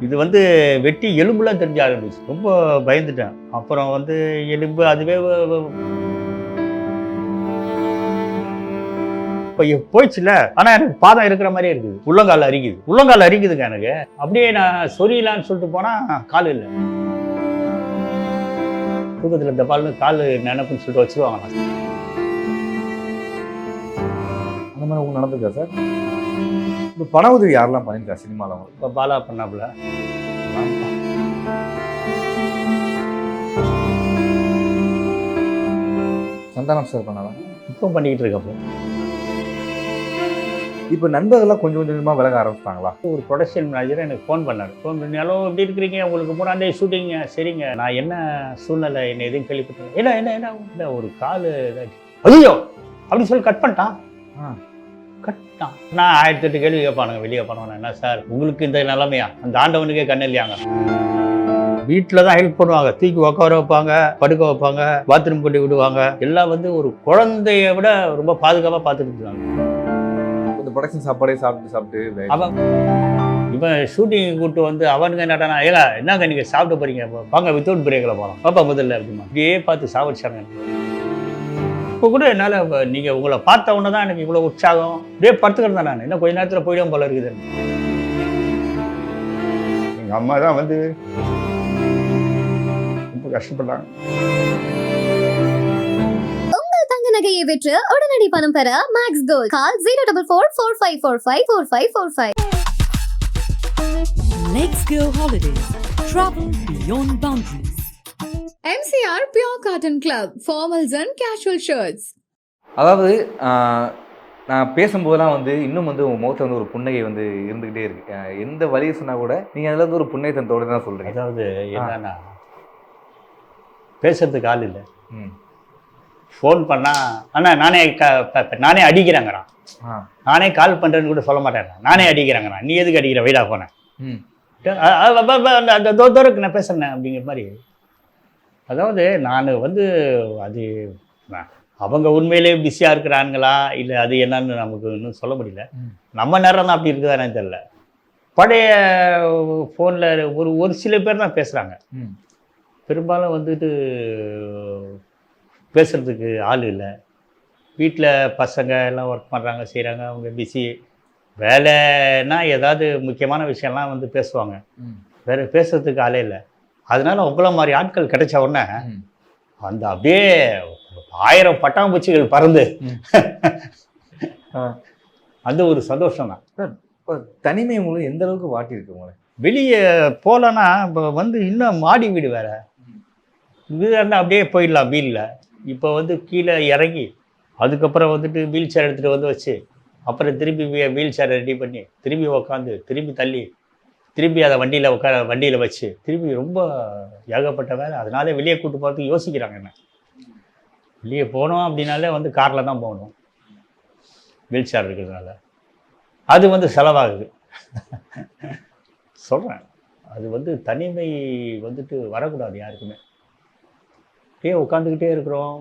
இது வந்து வெட்டி எலும்புலாம் தெரிஞ்ச ஆரம்பிச்சு. ரொம்ப பயந்துட்டேன். அப்புறம் வந்து எலும்பு அதுவே இப்போ போயிடுச்சுல. ஆனா எனக்கு பாதம் இருக்கிற மாதிரியே இருக்குது. உள்ளங்கால் அரிக்குது. உள்ளங்கால் அரிக்குதுங்க எனக்கு. அப்படியே நான் சொரியலான்னு சொல்லிட்டு போனா கால் இல்லை. தூக்கத்தில் இந்த பால்னு கால் நினைப்புன்னு சொல்லிட்டு வச்சிருவாங்க. அந்த மாதிரி உங்களுக்கு நடந்திருக்கா சார்? இப்போ பண உதவி யாரெல்லாம் பண்ணியிருக்கா சினிமாவில்? இப்போ பாலா பண்ணாப்புல. சந்தானம் சார் பண்ணாங்க. இப்போ பண்ணிக்கிட்டு இருக்கப்போ இப்போ நண்பர்கள்லாம் கொஞ்சம் கொஞ்சமாக விலக ஆரம்பிச்சிட்டாங்களா? ஒரு ப்ரொடக்ஷன் மேனேஜர் எனக்கு ஃபோன் பண்ணார். ஃபோன் பண்ணி, ஹலோ எப்படி இருக்கிறீங்க, உங்களுக்கு 3ஆம் தேதி ஷூட்டிங்க, சரிங்க, நான் என்ன சூழ்நிலை என்ன எதுவும் கேள்விப்பட்டேன். என்ன என்ன என்ன இல்லை ஒரு கால் இதாச்சு. ஐயோ அப்படின்னு சொல்லி கட் பண்ணிட்டான். கட்டான். நான் 1008 கேள்வி கேட்பானுங்க வெளியே பண்ணுவேன். என்ன சார் உங்களுக்கு இந்த நிலைமையா? அந்த ஆண்டவனுக்கே கண்ணு இல்லையாங்க. வீட்டில் தான் ஹெல்ப் பண்ணுவாங்க. தூக்கி உட்கார வைப்பாங்க, படுக்க வைப்பாங்க, பாத்ரூம் கொண்டு விடுவாங்க. எல்லாம் வந்து ஒரு குழந்தைய விட ரொம்ப பாதுகாப்பாக பார்த்துட்டு இருந்தாங்க. இந்த ப்ரொடக்ஷன் சாப்பாடே சாப்பிட்டு அவன் இவன் ஷூட்டிங் கூப்பிட்டு வந்து அவனுங்க என்னடா, ஏலா என்னங்க நீங்கள் சாப்பிட்டு போறீங்க, வாங்க வித்தவுட் பிரேக்கில் போகலாம் பாப்பா முதல்ல அப்படிமா இப்படியே பார்த்து சாவடிச்சாங்க. இப்போ கூட என்னால் நீங்கள் உங்களை பார்த்த உடனே தான் எனக்கு இவ்வளோ உற்சாகம். அப்படியே படுத்துக்கிறேன் தான் நான். இன்னும் கொஞ்ச நேரத்தில் போயிடும் போல இருக்குது. எங்கள் அம்மா தான் வந்து ரொம்ப கஷ்டப்பட்டாங்க. உங்கள் தங்க நகையை விற்று உடனடி பணம் பெற Max Gold. Call 04445454545. Let's go holidays. Travel beyond boundaries. MCR Pure Cotton Club, formals and casual shirts. அதாவது நான் பேசும்போதெல்லாம் வந்து இன்னும் வந்து உங்கள் முகத்தில் வந்து ஒரு புன்னகை வந்து இருந்துக்கிட்டே இருக்கு. எந்த வழியை சொன்னால் கூட நீங்கள் அதில் வந்து ஒரு புன்னகைத்தனத்தோடு தான் சொல்கிறீங்க. அதாவது என்னன்னா பேசுறதுக்கு ஆள் இல்லை. ஃபோன் பண்ணால் ஆனால் நானே அடிக்கிறேங்கிறான். நானே கால் பண்ணுறேன்னு கூட சொல்ல மாட்டேன். நானே அடிக்கிறேங்கிறான். நீ எதுக்கு அடிக்கிற வைடா போனேன் அந்த தோருக்கு நான் பேசுறேன் அப்படிங்கிற மாதிரி. அதாவது நான் வந்து அது அவங்க உண்மையிலே பிஸியாக இருக்கிறானுங்களா இல்லை அது என்னன்னு நமக்கு இன்னும் சொல்ல முடியல. நம்ம நேரம் தான் அப்படி இருக்குதானே தெரியல. பழைய ஃபோனில் ஒரு சில பேர் தான் பேசுகிறாங்க. பெரும்பாலும் வந்துட்டு பேசுகிறதுக்கு ஆள் இல்லை. வீட்டில் பசங்க எல்லாம் ஒர்க் பண்ணுறாங்க, செய்கிறாங்க, அவங்க பிஸி. வேலைன்னா ஏதாவது முக்கியமான விஷயம்லாம் வந்து பேசுவாங்க. வேறு பேசுகிறதுக்கு ஆளே இல்லை. அதனால உங்களை மாதிரி ஆட்கள் கிடைச்ச உடனே அந்த அப்படியே 1000 பட்டாம்பூச்சிகள் பறந்து அந்த ஒரு சந்தோஷம் தான். தனிமை உங்களுக்கு எந்த அளவுக்கு வாட்டியிருக்கு உங்களை? வெளியே போகலன்னா இப்போ வந்து இன்னும் மாடி வீடு வேற வீடு இருந்தால் அப்படியே போயிடலாம் வீலில். இப்போ வந்து கீழே இறங்கி அதுக்கப்புறம் வந்துட்டு வீல் சேர் எடுத்துகிட்டு வந்து வச்சு அப்புறம் திருப்பி வீல் சேரை ரெடி பண்ணி திரும்பி உக்காந்து திரும்பி தள்ளி திரும்பி அதை வண்டியில் வச்சு திரும்பி ரொம்ப ஏகப்பட்ட வேலை. அதனாலே வெளியே கூப்பிட்டு போகிறதுக்கு யோசிக்கிறாங்க. என்ன வெளியே போனோம் அப்படின்னாலே வந்து காரில் தான் போகணும், வீல் சேர் இருக்கிறதுனால. அது வந்து செலவாகுது. சொல்கிறேன், அது வந்து தனிமை வந்துட்டு வரக்கூடாது யாருக்குமே. அப்படியே உட்காந்துக்கிட்டே இருக்கிறோம்.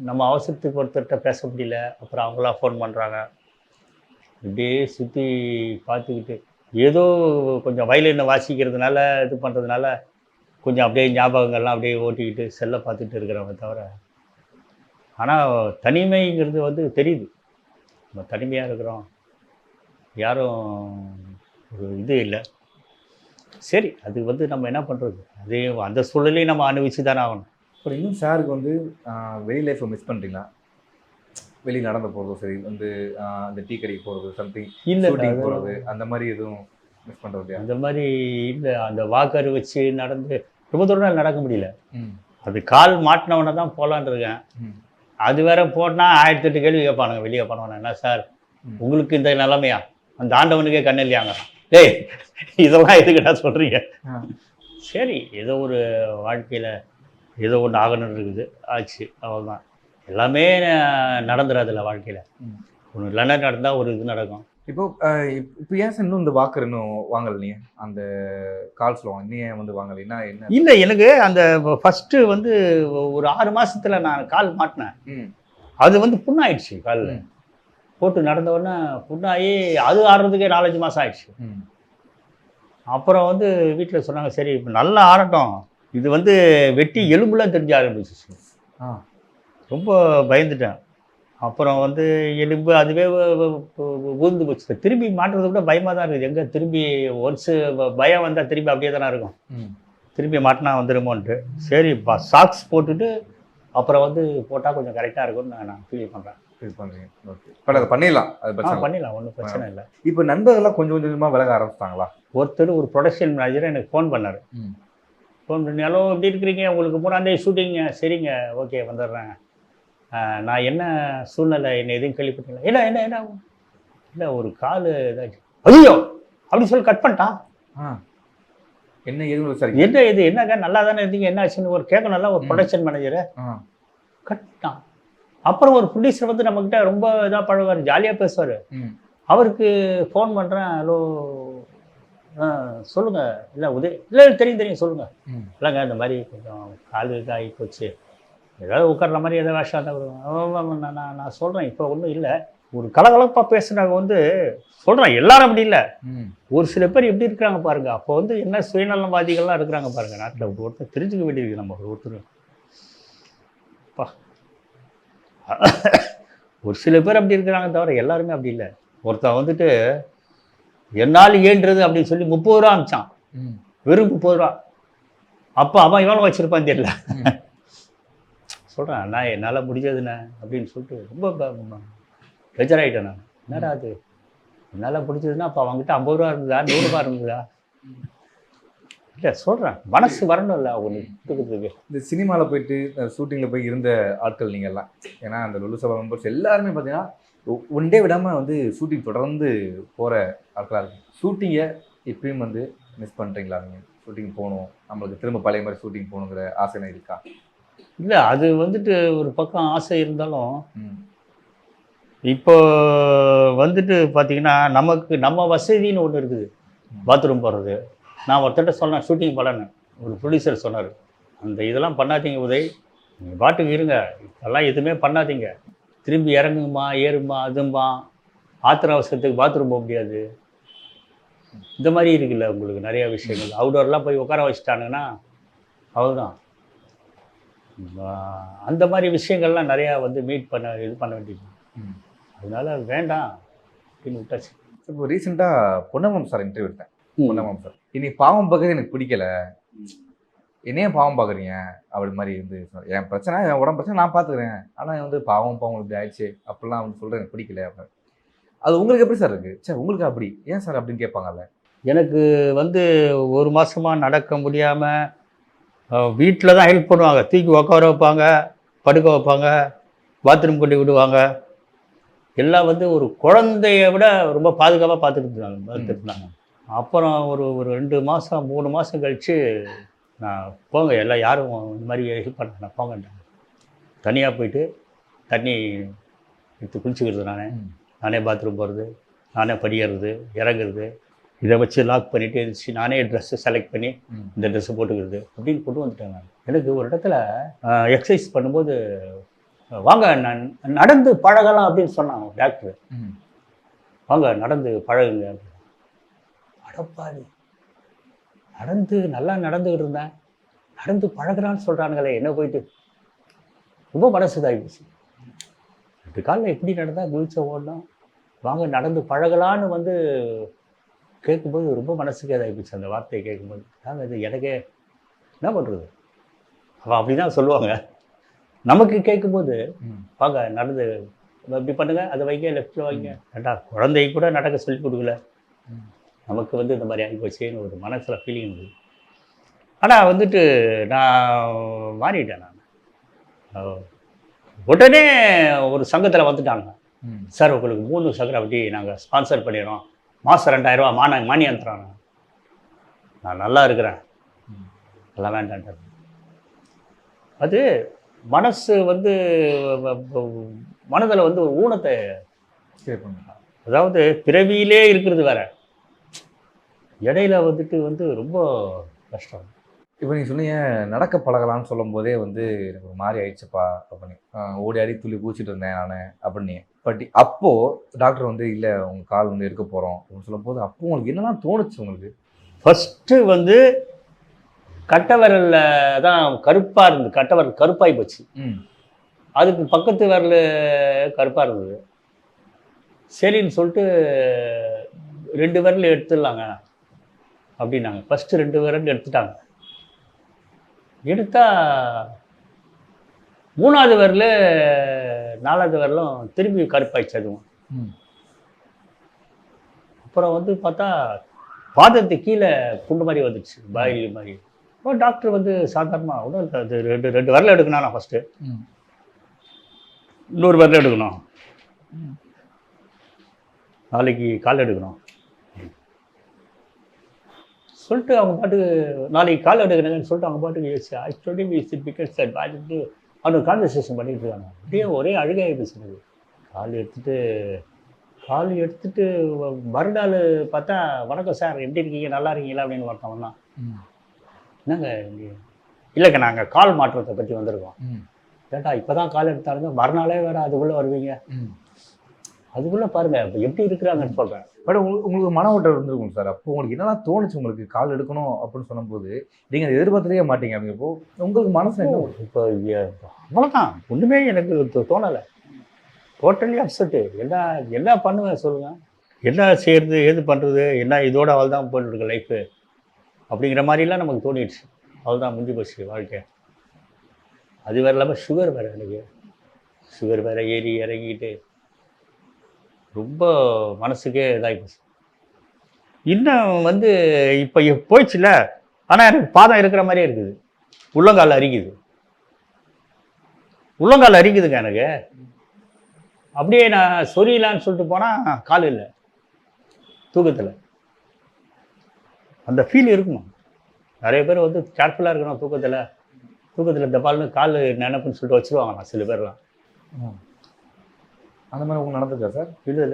நம்ம அவசரத்துக்கு ஒருத்தர்கிட்ட பேச முடியல, அப்புறம் அவங்களாம் ஃபோன் பண்ணுறாங்க. இப்படியே சுற்றி பார்த்துக்கிட்டு ஏதோ கொஞ்சம் வயலினை வாசிக்கிறதுனால இது பண்ணுறதுனால கொஞ்சம் அப்படியே ஞாபகங்கள்லாம் அப்படியே ஓட்டிக்கிட்டு செல்லை பார்த்துட்டு இருக்கிறவங்க தவிர. ஆனால் தனிமைங்கிறது வந்து தெரியுது. நம்ம தனிமையாக இருக்கிறோம், யாரும் ஒரு இது இல்லை. சரி, அது வந்து நம்ம என்ன பண்ணுறது, அதே அந்த சூழலையும் நம்ம அனுபவிச்சு தானே ஆகணும். அப்புறம் இன்னும் சாருக்கு வந்து வெளி லைஃப்பை மிஸ் பண்ணுறீங்களா? வெளியே நடந்து போகிறதும் சரி, வந்து அந்த டீ கடைக்கு போகிறது, சம்திங் இல்லை போகிறது, அந்த மாதிரி எதுவும் மிஸ் பண்ணுறது? அந்த மாதிரி இல்லை. அந்த வாக்கர் வச்சு நடந்து ரொம்ப தூரம் நடக்க முடியல. அது கால் மாட்டினவனை தான் போகலான் இருக்கேன். அது வேற போனால் 1008 கேள்வி கேட்பானுங்க வெளியே பண்ணுவானு. என்ன சார் உங்களுக்கு இந்த நிலைமையா? அந்த ஆண்டவனுக்கே கண்ணு இல்லையாங்க. டேய் இதெல்லாம் எதுக்கிட்டா சொல்கிறீங்க? சரி, ஏதோ ஒரு வாழ்க்கையில் ஏதோ ஒன்று ஆகணும்னு இருக்குது, ஆச்சு, அவ்வளோதான். எல்லாமே நடந்துடாதுல்ல வாழ்க்கையில். ஒன்று இல்லைன்னா நடந்தால் ஒரு இது நடக்கும். இப்போ ஏன் சார் இன்னும் இந்த வாக்கர் இன்னும் வாங்கலையே? அந்த கால்ஸில் இன்னும் ஏன் வந்து வாங்கலைன்னா என்ன? இல்லை, எனக்கு அந்த ஃபஸ்ட்டு வந்து ஒரு 6 மாதத்தில் நான் கால் மாட்டினேன். அது வந்து புண்ணாயிடுச்சு. காலில் போட்டு நடந்த உடனே புண்ணாகி அது ஆடுறதுக்கே 4-5 மாதம் ஆயிடுச்சு. அப்புறம் வந்து வீட்டில் சொன்னாங்க, சரி இப்போ நல்லா ஆடட்டும், இது வந்து வெட்டி எலும்புலாம் தெரிஞ்ச ஆரம்பிச்சிச்சு. ஆ ரொம்ப பயந்துட்டேன். அப்புறம் வந்து எலும்பு அதுவே ஊர்ந்து போச்சு. திரும்பி மாட்டுறத விட பயமாக தான் இருக்குது. எங்கே திரும்பி ஒன்ஸு பயம் வந்தால் திரும்பி அப்படியே தானே இருக்கும். ம் திரும்பி மாட்டினா வந்துடுமோன்ட்டு. சரி சாக்ஸ் போட்டுட்டு அப்புறம் வந்து போட்டால் கொஞ்சம் கரெக்டாக இருக்கும்னு நான் ஃபீல் பண்ணுறேன். ஃபீல் பண்ணுறீங்க. ஓகே பட் அதை பண்ணிடலாம், அது பிரச்சனை இல்லை. பண்ணிடலாம், ஒன்றும் பிரச்சனை இல்லை. இப்போ நண்பர்கள்லாம் கொஞ்சம் கொஞ்சமாக விலக ஆரம்பிச்சிட்டாங்களா? ஒருத்தர் ஒரு ப்ரொடக்ஷன் மேனேஜர் எனக்கு ஃபோன் பண்ணார். ம் ஃபோன் பண்ணி, ஹலோ எப்படி இருக்கிறீங்க, உங்களுக்கு 3ஆம் தேதி ஷூட்டிங்க, சரிங்க ஓகே வந்துடுறேன். நான் என்ன சூழ்நிலை, என்ன எதுவும் கேள்விப்பட்டீங்களா? என்ன என்ன என்ன இல்லை ஒரு கால் இதாச்சு. ஐயோ அப்படி சொல்லி கட் பண்ணிட்டான். ஆ என்ன ஏதுன்னு சரி என்ன இது என்னங்க நல்லா தானே இருந்தீங்க, என்ன ஆச்சுன்னு ஒரு கேட்கணும்ல ஒரு ப்ரொடக்ஷன் மேனேஜரை. ஆ கட்டான். அப்புறம் ஒரு ப்ரொடியூசர் வந்து நம்மக்கிட்ட ரொம்ப இதாக பழகுவார், ஜாலியாக பேசுவார். ம் அவருக்கு ஃபோன் பண்ணுறேன், ஹலோ சொல்லுங்கள். இல்லை இல்லை தெரியும் சொல்லுங்கள். ம் இல்லைங்க இந்த மாதிரி கொஞ்சம் கால் இதாகி போச்சு, ஏதாவது உட்கார்ற மாதிரி ஏதாவது வேஷம் தான். நான் சொல்கிறேன் இப்போ ஒன்றும் இல்லை. ஒரு கலகலப்பாக பேசுனாங்க வந்து சொல்கிறேன், எல்லாரும் அப்படி இல்லை, ம் ஒரு சில பேர் எப்படி இருக்கிறாங்க பாருங்க. அப்போ வந்து என்ன சுயநலவாதிகள்லாம் இருக்கிறாங்க பாருங்க நாட்டில். ஒருத்தர் தெரிஞ்சுக்க வேண்டியிருக்கு நம்ம ஒருத்தர். அப்பா ஒரு சில பேர் அப்படி இருக்கிறாங்க தவிர எல்லாருமே அப்படி இல்லை. ஒருத்தன் வந்துட்டு என்னால் ஏன்றது அப்படின்னு சொல்லி 30 ரூபா அமிச்சான், ம் வெறும் 30 ரூபா. அப்போ அவன் எவ்வளோ வச்சிருப்பான்னு தெரியல. சொல்கிறேன் நான் என்னால் முடிஞ்சதுண்ணே அப்படின்னு சொல்லிட்டு ரொம்ப பெஜராயிட்டேன் நான். என்னடா அது என்னால் பிடிச்சதுன்னா அப்போ அவங்ககிட்ட 50 ரூபா இருந்ததா 100 ரூபா இருந்ததா? இல்லை சொல்கிறேன், மனசு வரணும் இல்லை அவங்க கொடுக்குறதுக்கு. இந்த சினிமாவில் போயிட்டு ஷூட்டிங்கில் போய் இருந்த ஆட்கள் நீங்கள் எல்லாம், ஏன்னா அந்த லுலு சபா மெம்பர்ஸ் எல்லாருமே பார்த்தீங்கன்னா ஒன் டே விடாமல் வந்து ஷூட்டிங் தொடர்ந்து போகிற ஆட்களாக இருக்குது. ஷூட்டிங்கை இப்பயும் வந்து மிஸ் பண்ணுறீங்களா? நீங்கள் ஷூட்டிங் போகணும், நம்மளுக்கு திரும்ப பழைய மாதிரி ஷூட்டிங் போகணுங்கிற ஆசை இருக்கா? இல்லை அது வந்துட்டு ஒரு பக்கம் ஆசை இருந்தாலும் ம் இப்போ வந்துட்டு பார்த்தீங்கன்னா நமக்கு நம்ம வசதின்னு ஒன்று இருக்குது. பாத்ரூம் போகிறது, நான் ஒருத்தர்கிட்ட சொன்னேன் ஷூட்டிங் பண்ணேன்னு, ஒரு ப்ரொடியூசர் சொன்னார், அந்த இதெல்லாம் பண்ணாதீங்க உதய், நீங்கள் பாட்டுக்கு இருங்க, இதெல்லாம் எதுவுமே பண்ணாதீங்க, திரும்பி இறங்குமா ஏறுமா அதுமா, ஆத்திர அவசரத்துக்கு பாத்ரூம் போக முடியாது, இந்த மாதிரி இருக்குல்ல உங்களுக்கு நிறையா விஷயங்கள். அவுடோர்லாம் போய் உட்கார வச்சுட்டானுங்கன்னா அவ்வளோதான். அந்த மாதிரி விஷயங்கள்லாம் நிறையா வந்து மீட் பண்ண இது பண்ண வேண்டியது. ம் அதனால வேண்டாம் அப்படின்னு விட்டாச்சு. இப்போ ரீசெண்டாக பொன்னமம் சார் இன்டர்வியூ எடுத்தேன். பொன்னமம் சார், இனி பாவம் பார்க்கறது எனக்கு பிடிக்கல, என்னையே பாவம் பார்க்குறீங்க அப்படி மாதிரி வந்து சொன்னார். என் பிரச்சனை என் உடம்பு பிரச்சனை நான் பார்த்துக்கிறேன், ஆனால் வந்து பாவம் இப்படி ஆயிடுச்சு அப்படிலாம் வந்து சொல்கிறேன் எனக்கு பிடிக்கல அப்படின்னு. அது உங்களுக்கு எப்படி சார் இருக்குது? சரி உங்களுக்கு அப்படி ஏன் சார் அப்படின்னு கேட்பாங்கல்ல. எனக்கு வந்து 1 மாதமாக நடக்க முடியாமல் வீட்டில் தான் ஹெல்ப் பண்ணுவாங்க, தூக்கி உட்கார வைப்பாங்க, படுக்க வைப்பாங்க, பாத்ரூம் கொண்டு விடுவாங்க, எல்லாம் வந்து ஒரு குழந்தைய விட ரொம்ப பாதுகாப்பாக பார்த்துட்டு. அப்புறம் ஒரு 2 மாதம் 3 மாதம் கழித்து நான் போங்க எல்லாம் யாரும் இந்த மாதிரி ஹெல்ப் பண்ண போங்கட்டாங்க. தனியாக போயிட்டு தண்ணி எடுத்து குளிச்சுக்கிறது, நானே பாத்ரூம் போகிறது, நானே படிக்கிறது இறங்குறது, இதை வச்சு லாக் பண்ணிவிட்டு இருந்துச்சு, நானே ட்ரெஸ்ஸு செலக்ட் பண்ணி இந்த ட்ரெஸ்ஸு போட்டுக்கிறது அப்படின்னு கொண்டு வந்துட்டேன். நான் எனக்கு ஒரு இடத்துல எக்ஸசைஸ் பண்ணும்போது வாங்க நான் நடந்து பழகலாம் அப்படின்னு சொன்னாங்க டாக்டர். வாங்க நடந்து பழகுங்க. அடப்பாடி, நல்லா நடந்துக்கிட்டு இருந்தேன், நடந்து பழகுறான்னு சொல்கிறானுங்களே என்ன போயிட்டு ரொம்ப மனசு இதாகிடுச்சு. 2 காலில் எப்படி நடந்தால் குளிச்ச ஓடணும், வாங்க நடந்து பழகலான்னு வந்து கேட்கும்போது ரொம்ப மனசுக்கு இதாகிடுச்சு அந்த வார்த்தையை கேட்கும்போது. நாங்கள் இது எனக்கே என்ன பண்ணுறது, அவன் அப்படி தான் சொல்லுவாங்க. நமக்கு கேட்கும்போது வாங்க நடந்து இப்படி பண்ணுங்க, அதை வைங்க, லெஃப்டில் வைங்க. ஏண்டா குழந்தை கூட நடக்க சொல்லி கொடுக்கல, நமக்கு வந்து இந்த மாதிரி ஆகிப்போச்சேன்னு ஒரு மனசில் ஃபீலிங் இருந்தது. ஆனால் வந்துட்டு நான் மாறிட்டேன். நான் உடனே ஒரு சங்கத்தில் வந்துட்டாங்க, சார் உங்களுக்கு 3 சக்கரை வட்டி நாங்கள் ஸ்பான்சர் பண்ணிடுறோம், மாதம் 2000 ரூபா மானியம் தராங்க. நான் நல்லா இருக்கிறேன், நல்லா வேண்டான்ட்டு. அது மனசு வந்து மனதில் வந்து ஒரு ஊனத்தை, அதாவது பிறவியிலே இருக்கிறது வேற, இடையில வந்துட்டு வந்து ரொம்ப கஷ்டம். இப்போ நீங்கள் சொன்னீங்க நடக்க பழகலான்னு சொல்லும் போதே வந்து எனக்கு ஒரு மாதிரி ஆயிடுச்சுப்பா அப்படின்னு, ஓடி ஆடி துள்ளி பூச்சிட்டு இருந்தேன் நான் அப்படின்னு. பட் அப்போது டாக்டர் வந்து இல்லை உங்கள் கால் வந்து எடுக்க போகிறோம் அப்படின்னு சொல்லும் போது அப்போ உங்களுக்கு என்னெல்லாம் தோணுச்சு உங்களுக்கு? ஃபஸ்ட்டு வந்து கட்டை விரலில் தான் கருப்பாக இருந்தது, கட்டை விரல் கருப்பாகி போச்சு. அதுக்கு பக்கத்து விரல் கருப்பாக இருந்தது. சரின்னு சொல்லிட்டு 2 விரல் எடுத்துடலாங்க அப்படின்னாங்க. ஃபஸ்ட்டு 2 விரல் எடுத்துட்டாங்க. எடுத்தா 3வது விரல் 4வது விரலும் திரும்பி கருப்பாயிடுச்சு அதுவும். அப்புறம் வந்து பார்த்தா பாதத்துக்கு கீழே புண்டு மாதிரி வந்துடுச்சு, பாயில் மாதிரி. இப்போ டாக்டர் வந்து சாதாரணமாக ஒன்றும் அது 2 விரல் எடுக்கணும். நான் ஃபஸ்ட்டு இன்னொரு விரல் எடுக்கணும், நாளைக்கு கால் எடுக்கணும் சொல்லிட்டு அவங்க பாட்டுக்கு நாளைக்கு கால் எடுக்கணுங்கன்னு சொல்லிட்டு அவங்க பாட்டுக்கு ஆக்சுவலி விசிட் பிகஸ் சார் பார்த்துட்டு அவங்க கான்வர்சேஷன் பண்ணிட்டு இருக்காங்க. அப்படியே ஒரே அழுகாகி பேசுனது. கால் எடுத்துட்டு மறுநாள் பார்த்தா வணக்கம் சார் எப்படி இருக்கீங்க நல்லா இருக்கீங்களா அப்படின்னு ஒருத்தவன் தான். என்னங்க இல்லைங்க நாங்கள் கால் மாற்றத்தை பற்றி வந்திருக்கோம். கேட்டா இப்போ தான் கால் எடுத்தாருங்க, மறுநாளே வேறு அதுக்குள்ளே வருவீங்க, அதுக்குள்ளே பாருங்க இப்போ எப்படி இருக்கிறாங்கன்னு சொல்கிறேன். பட் உங்களுக்கு மன ஓட்டம் இருந்திருக்கும் சார். அப்போ உங்களுக்கு என்னெல்லாம் தோணுச்சு? உங்களுக்கு கால் எடுக்கணும் அப்படின்னு சொன்னபோது நீங்கள் அதை எதிர்பார்த்துட்டே மாட்டீங்க. அப்படிங்கப்போ உங்களுக்கு மனசு என்ன? இப்போ அவ்வளோதான், ஒன்றுமே எனக்கு தோணலை. Totally upset. என்ன பண்ணுவேன் சொல்லுங்கள், என்ன செய்கிறது ஏது பண்ணுறது, என்ன இதோட அவள் தான் போயிட்டுருக்கு லைஃபு அப்படிங்கிற மாதிரிலாம் நமக்கு தோணிடுச்சு. அவள் தான் முடிஞ்சு போச்சு வாழ்க்கை. அது வேறு இல்லாமல் சுகர் வேறு, எனக்கு சுகர் வேறு ஏறி இறங்கிட்டு ரொம்ப மனசுக்கே இதாகி போச்சு. இன்னும் வந்து இப்போ போயிடுச்சுல, ஆனால் எனக்கு பாதம் இருக்கிற மாதிரியே இருக்குது, உள்ளங்கால் அரிக்குதுங்க எனக்கு. அப்படியே நான் சொரியலான்னு சொல்லிட்டு போனால் கால் இல்லை, தூக்கத்தில் அந்த ஃபீல் இருக்குமா. நிறைய பேர் வந்து கேர்ஃபுல்லாக இருக்கணும் தூக்கத்தில் தப்பால்னு கால் நினைப்புன்னு சொல்லிட்டு வச்சுருவாங்கண்ணா சில பேர்லாம். அந்த மாதிரி உங்களுக்கு நடந்திருக்கா சார்? இல்லை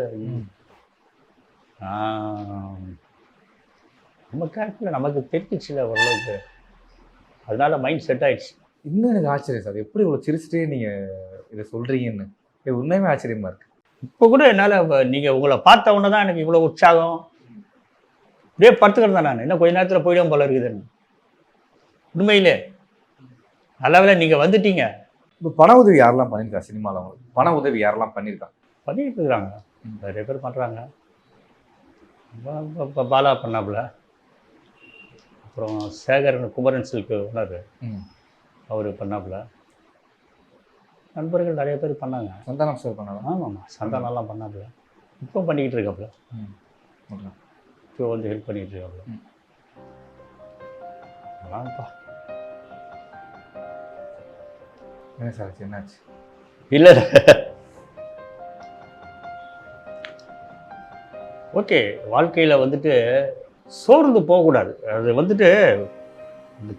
நம்ம கேர்ஃபுல்லாக நமக்கு தெரிஞ்சிச்சுல ஓரளவுக்கு, அதனால மைண்ட் செட் ஆயிடுச்சு. இன்னும் எனக்கு ஆச்சரியம் சார், எப்படி இவ்வளோ சிரிச்சுட்டே நீங்கள் இதை சொல்கிறீங்கன்னு உண்மையுமே ஆச்சரியமாக இருக்குது. இப்போ கூட என்னால் நீங்கள் உங்களை பார்த்த உடனே தான் எனக்கு இவ்வளோ உற்சாகம். அப்படியே படுத்துக்கிறேன் நான், இன்னும் கொஞ்ச நேரத்தில் போயிடும் போல இருக்குதுன்னு. உண்மையிலே நல்லவேளை நீங்கள் வந்துட்டீங்க. இப்போ பண உதவி யாரெல்லாம் பண்ணியிருக்கா சினிமாவில்? அவங்களுக்கு பண உதவி யாரெல்லாம் பண்ணியிருக்காங்க? பண்ணிட்டு இருக்கிறாங்க, நிறைய பேர் பண்ணுறாங்க. பாலா பண்ணாப்புல, அப்புறம் சேகரன் குமரன் சில்க்கு ஓனர் அவர் பண்ணாப்புல, நண்பர்கள் நிறைய பேர் பண்ணாங்க. சந்தானம் சார் பண்ணாங்க. ஆமாம்மா, சந்தானம்லாம் பண்ணாப்புல, இப்போ பண்ணிக்கிட்டு இருக்காப்புல, இப்போ வந்து ஹெல்ப் பண்ணிக்கிட்டு இருக்காப்புல. வாங்கப்பா. என்ன சார் என்னாச்சு? இல்லை ஓகே, வாழ்க்கையில் வந்துட்டு சோர்ந்து போகக்கூடாது. அது வந்துட்டு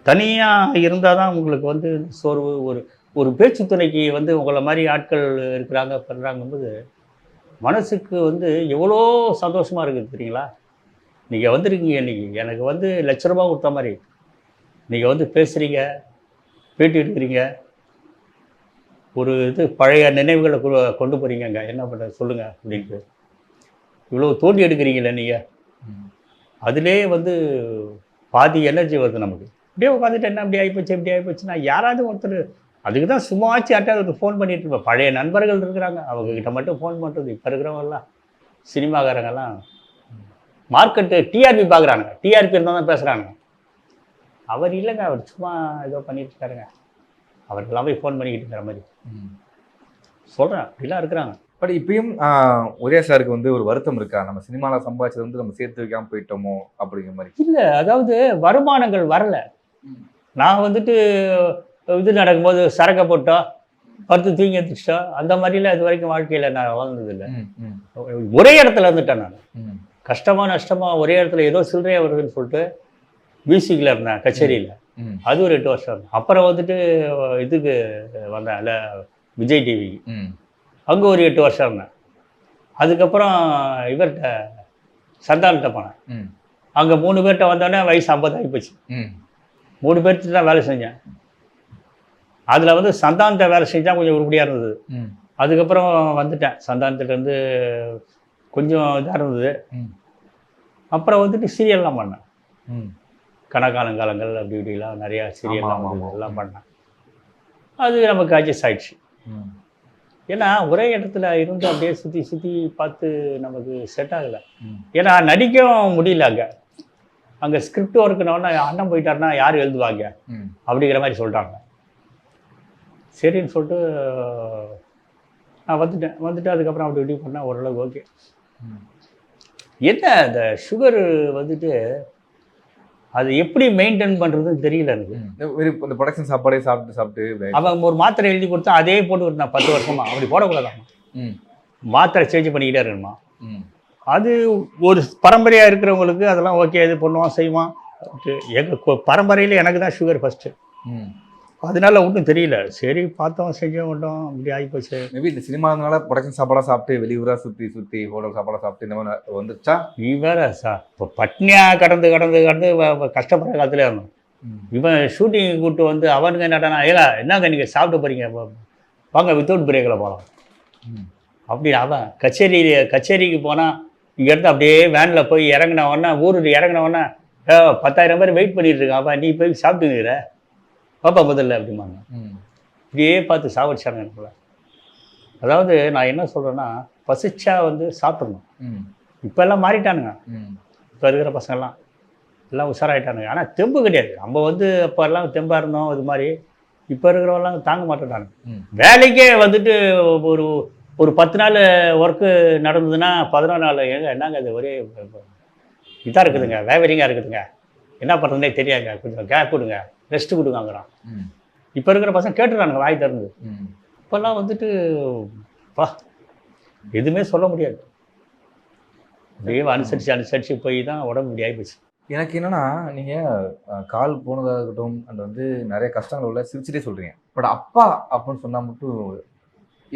தனியாக இருந்தால் தான் உங்களுக்கு வந்து சோர்வு. ஒரு பேச்சு துணைக்கு வந்து உங்களை மாதிரி ஆட்கள் இருக்கிறாங்க பண்ணுறாங்கும்போது மனசுக்கு வந்து எவ்வளோ சந்தோஷமாக இருக்குது தெரியுங்களா. நீங்கள் வந்திருக்கீங்க இன்றைக்கி, எனக்கு வந்து லட்ச ரூபா கொடுத்த மாதிரி நீங்கள் வந்து பேசுகிறீங்க, பேட்டி எடுக்கிறீங்க, ஒரு இது பழைய நினைவுகளை கொண்டு போகிறீங்கங்க, என்ன பண்ணுறது சொல்லுங்கள் அப்படின்ட்டு இவ்வளோ தோண்டி எடுக்கிறீங்களே நீங்கள். அதிலே வந்து பாதி எனர்ஜி வருது நமக்கு. அப்படியே உட்காந்துட்டு என்ன இப்படி ஆகிப்போச்சுன்னா யாராவது ஒருத்தர் அதுக்கு தான் சும்மாச்சு யார்ட்டாவது ஃபோன் பண்ணிட்டு இருப்பேன். பழைய நண்பர்கள் இருக்கிறாங்க, அவங்கக்கிட்ட மட்டும் ஃபோன் பண்ணுறது. இப்போ இருக்கிறவங்கலாம் சினிமாக்காரங்கெல்லாம் மார்க்கெட்டு டிஆர்பி பார்க்குறாங்க, டிஆர்பி இருந்தால் தான் பேசுகிறாங்க. அவர் இல்லைங்க, அவர் சும்மா ஏதோ பண்ணிட்டு இருக்காருங்க, அவருக்கெல்லாம் போய் ஃபோன் பண்ணிக்கிட்டு இருக்கிற மாதிரி சொல்கிறேன். அப்படிலாம் இருக்கிறாங்க. பட் இப்பயும் உதய சாருக்கு வந்து ஒரு வருத்தம் இருக்கா? நம்ம சினிமாவில் சம்பாதிச்சது வந்து நம்ம சேர்த்து வைக்காமல் போயிட்டோமோ அப்படிங்கிற மாதிரி? இல்லை, அதாவது வருமானங்கள் வரல. நான் வந்துட்டு இது நடக்கும்போது சரக்கை போட்டோம், படுத்து தூங்கி எடுத்துட்டோம், அந்த மாதிரிலாம் இது வரைக்கும் வாழ்க்கையில் நான் வாழ்ந்ததில்லை. ஒரே இடத்துல இருந்துட்டேன் நான். கஷ்டமாக நஷ்டமாக ஒரே இடத்துல ஏதோ சில்லறையாக வருதுன்னு சொல்லிட்டு மியூசிக்கில் இருந்தேன், கச்சேரியில். அது ஒரு 8 வருஷம் இருந்தேன். அப்புறம் வந்துட்டு இதுக்கு வந்தேன், இல்லை விஜய் டிவிக்கு, அங்கே ஒரு 8 வருஷம் இருந்தேன். அதுக்கப்புறம் இவர்கிட்ட சந்தானத்தை போனேன். அங்கே 3 பேர்கிட்ட வந்தோடனே வயசு 50 ஆகி போச்சு. 3 பேர்கிட்ட தான் வேலை செஞ்சேன். அதில் வந்து சந்தானத்தை வேலை செஞ்சால் கொஞ்சம் உருப்படியாக இருந்தது. அதுக்கப்புறம் வந்துட்டேன், சந்தானத்துலேருந்து கொஞ்சம் இதாக இருந்தது. அப்புறம் வந்துட்டு சீரியல்லாம் பண்ணேன். ம். கனகாலங்காலங்கள் அப்படி இப்படிலாம் நிறையா சீரியல்லாம் ஆமா. எல்லாம் பண்ணேன். அது நமக்கு அட்ஜஸ்ட் ஆயிடுச்சு. ம். ஏன்னா ஒரே இடத்துல இருந்து அப்படியே சுற்றி சுற்றி பார்த்து நமக்கு செட் ஆகலை. ம். ஏன்னா நடிக்கவும் முடியல அங்கே ஸ்கிரிப்ட் ஒர்க்குனோடனே அண்ணன் போயிட்டாருன்னா யார் எழுதுவாங்க ம். அப்படிங்கிற மாதிரி சொல்லிட்டாங்க. சரின்னு சொல்லிட்டு நான் வந்துட்டு அதுக்கப்புறம் அப்படி இப்படி பண்ணால் ஓரளவுக்கு ஓகே. ம். என்ன இந்த சுகர் வந்துட்டு அது எப்படி மெயின்டைன் பண்ணுறதுன்னு தெரியல எனக்கு. இந்த ப்ரொடக்ஷன் சாப்பாடே சாப்பிட்டு அவன் ஒரு மாத்திரை எழுதி கொடுத்தா அதே போட்டு நான் 10 வருஷமா அப்படி போடக்கூடாதாம்மா. ம். மாத்திரை சேஞ்ச் பண்ணிக்கிட்டே இருக்கணுமா. ம். அது ஒரு பரம்பரையாக இருக்கிறவங்களுக்கு அதெல்லாம் ஓகே, இது பண்ணுவான் செய்வான். எங்கள் பரம்பரையில் எனக்கு தான் சுகர் ஃபஸ்ட்டு. ம். அதனால ஒன்றும் தெரியல. சரி பார்த்தோம் செஞ்சோம் கொண்டோம் இப்படி ஆகிப்போச்சு. மேபி இந்த சினிமானால ப்ரொடக்ஷன் சாப்பாடாக சாப்பிட்டு வெளியூராக சுற்றி ஹோட்டல் சாப்பாடாக சாப்பிட்டு இந்த மாதிரி வந்துச்சா? நீ வேற இப்போ பட்னியாக கடந்து கஷ்டப்படுற காலத்துல இருந்தோம். இவன் ஷூட்டிங் கூப்பிட்டு வந்து அவனுங்க என்னடானா ஏங்க என்னங்க நீங்கள் சாப்பிட்டு போகிறீங்க வாங்க வித்தவுட் பிரேக்கில் போகலாம் அப்படி. அவன் கச்சேரிக்கு போனால் இங்கேருந்து அப்படியே வேனில் போய் இறங்கினவொன்னே ஊருக்கு இறங்கினவொன்னே 10,000 பேர் வெயிட் பண்ணிட்டு இருக்கான். அப்போ நீ போய் சாப்பிட்டுங்கிற பாப்பா முதல்ல அப்படிம்பாங்க. இப்படியே பார்த்து சாவடிச்சாங்க எனக்குள்ள. அதாவது நான் என்ன சொல்கிறேன்னா பசிச்சா வந்து சாப்பிடணும். இப்போ எல்லாம் மாறிட்டானுங்க. இப்போ இருக்கிற பசங்கள்லாம் எல்லாம் உஷாராயிட்டானுங்க. ஆனால் தெம்பு கிடையாது. நம்ம வந்து அப்போ எல்லாம் தெம்பாக இருந்தோம். இது மாதிரி இப்போ இருக்கிறவெல்லாம் தாங்க மாட்டேட்டானுங்க. வேலைக்கே வந்துட்டு ஒரு 10 நாள் ஒர்க்கு நடந்ததுன்னா 14 நாள் என்னங்க அது ஒரே இதாக இருக்குதுங்க, வேவரிங்காக இருக்குதுங்க, என்ன பண்ணுறதுனே தெரியாங்க, கொஞ்சம் கேப் கொடுங்க, ரெஸ்ட் கொடுங்கிறான். இப்போ இருக்கிற பசங்க கேட்டுறானுங்க வாய் திறந்து. இப்போல்லாம் வந்துட்டு எதுவுமே சொல்ல முடியாது. அப்படியே அனுசரித்து போய் தான் உடம்பு இப்படி ஆகிப்போச்சு. எனக்கு என்னன்னா நீங்கள் கால் போனதாக இருக்கட்டும் அண்ட் வந்து நிறைய கஷ்டங்கள் உள்ள சிரிச்சுட்டே சொல்கிறீங்க. பட் அப்பா அப்படின்னு சொன்னால் மட்டும்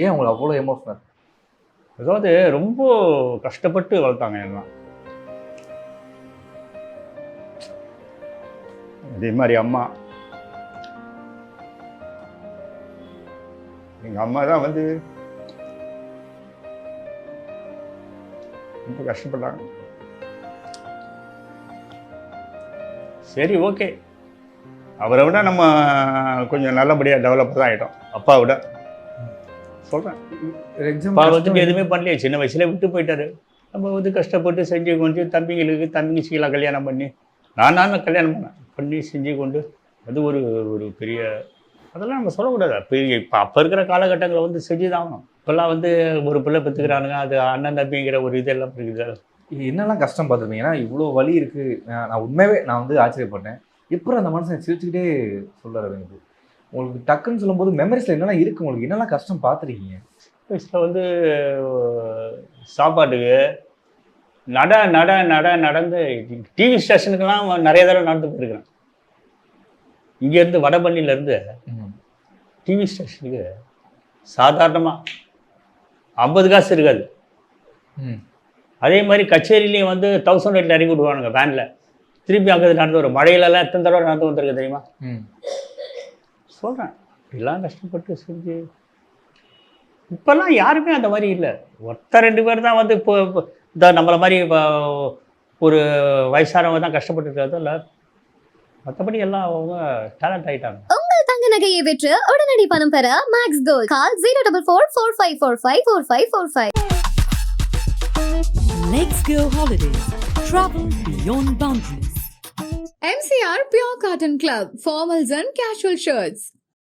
ஏன் உங்களுக்கு அவ்வளோ எமோஷனல்? அதாவது ரொம்ப கஷ்டப்பட்டு வளர்த்தாங்க எல்லாம். அதே மாதிரி அம்மா, எங்கள் அம்மா தான் வந்து ரொம்ப கஷ்டப்பட்டாங்க. சரி ஓகே, அவரை விட நம்ம கொஞ்சம் நல்லபடியாக டெவலப் தான் ஆகிட்டோம். அப்பா விட சொல்கிறேன். அப்பா வந்துட்டு எதுவுமே பண்ணலையே, சின்ன வயசுல விட்டு போயிட்டாரு. நம்ம வந்து கஷ்டப்பட்டு செஞ்சு கொஞ்சம் தம்பிங்கச்சிக்கெல்லாம் கல்யாணம் பண்ணி நான் கல்யாணம் பண்ணி செஞ்சு கொண்டு அது ஒரு பெரிய அதெல்லாம் நம்ம சொல்லக்கூடாது. அப்போ இருக்கிற காலகட்டங்களை வந்து செஞ்சு தான் ஆகணும். இப்போல்லாம் வந்து ஒரு பிள்ளை பெற்றுக்கிறானுங்க, அது அண்ணன் தம்பிங்கிற ஒரு இதெல்லாம் இருக்குது. என்னெல்லாம் கஷ்டம் பார்த்துருந்தீங்கன்னா இவ்வளோ வலி இருக்குது. நான் உண்மையாகவே வந்து ஆச்சரியப்பட்டேன். எப்படி அந்த மனுஷன் சிரிச்சுக்கிட்டே சொல்கிறாரு எனக்கு. உங்களுக்கு டக்குன்னு சொல்லும்போது மெமரிஸில் என்னெல்லாம் இருக்குது, உங்களுக்கு என்னெல்லாம் கஷ்டம் பார்த்துருக்கீங்க? வயசில் வந்து சாப்பாட்டுக்கு நடந்து டிவி ஸ்டேஷனுக்கெல்லாம் நிறைய தடவை நடந்து போயிருக்கிறேன். இங்கேருந்து வடபழனிலேருந்து டிவி ஸ்டேஷனுக்கு சாதாரணமாக 50 காசு இருக்காது. அதே மாதிரி கச்சேரியிலையும் வந்து 1008 இறங்கி விடுவானுங்க வேனில். திருப்பி அங்கே நடந்து வரும். மழையிலலாம் எத்தனை தடவை நடந்து வந்திருக்கு தெரியுமா? சொல்கிறேன். இப்படிலாம் கஷ்டப்பட்டு செஞ்சு இப்போல்லாம் யாருமே அந்த மாதிரி இல்லை. 1-2 பேர் தான் வந்து இப்போ இந்த நம்மளை மாதிரி இப்போ ஒரு வயசானவங்க தான் கஷ்டப்பட்டு இருக்கிறதோ இல்லை. மற்றபடி எல்லாம் அவங்க டேலண்ட் ஆகிட்டாங்க. உங்கள் தங்க நகையை விற்று உடனடி பணம் பெற Max Gold call 04445454545. Let's go holidays. Travel beyond boundaries. MCR Pure Cotton Club, formals and casual shirts.